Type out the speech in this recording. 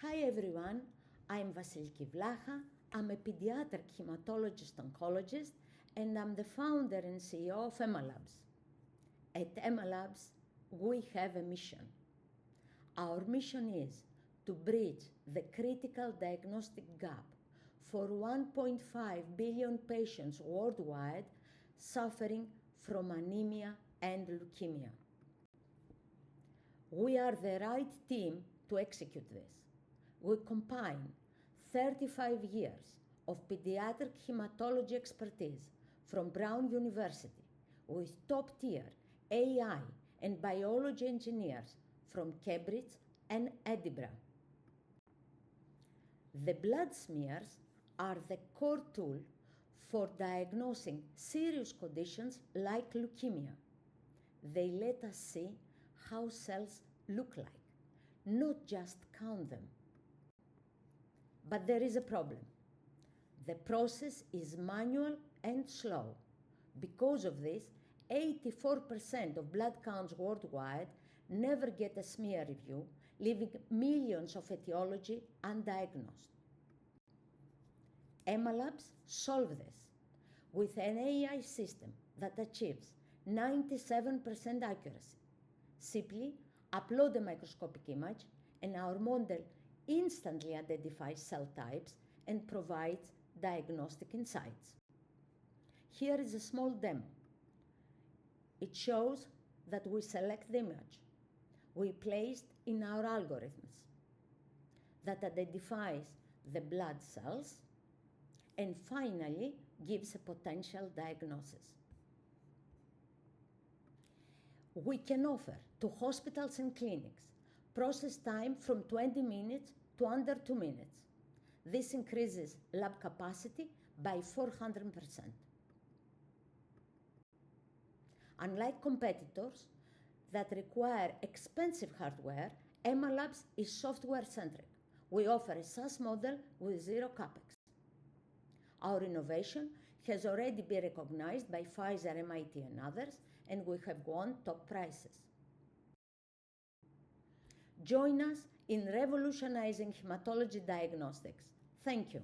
Hi everyone, I'm Vasiliki Vlacha. I'm a pediatric hematologist-oncologist and I'm the founder and CEO of EMALabs. At EMALabs, we have a mission. Our mission is to bridge the critical diagnostic gap for 1.5 billion patients worldwide suffering from anemia and leukemia. We are the right team to execute this. We combine 35 years of pediatric hematology expertise from Brown University with top-tier AI and biology engineers from Cambridge and Edinburgh. The blood smears are the core tool for diagnosing serious conditions like leukemia. They let us see how cells look like, not just count them. But there is a problem. The process is manual and slow. Because of this, 84% of blood counts worldwide never get a smear review, leaving millions of etiology undiagnosed. EMALabs solve this with an AI system that achieves 97% accuracy. Simply upload a microscopic image and our model instantly identifies cell types and provides diagnostic insights. Here is a small demo. It shows that we select the image we placed in our algorithms that identifies the blood cells and finally gives a potential diagnosis. We can offer to hospitals and clinics process time from 20 minutes to under 2 minutes. This increases lab capacity by 400%. Unlike competitors that require expensive hardware, EMALabs is software-centric. We offer a SaaS model with zero capex. Our innovation has already been recognized by Pfizer, MIT, and others, and we have won top prizes. Join us in revolutionizing hematology diagnostics. Thank you.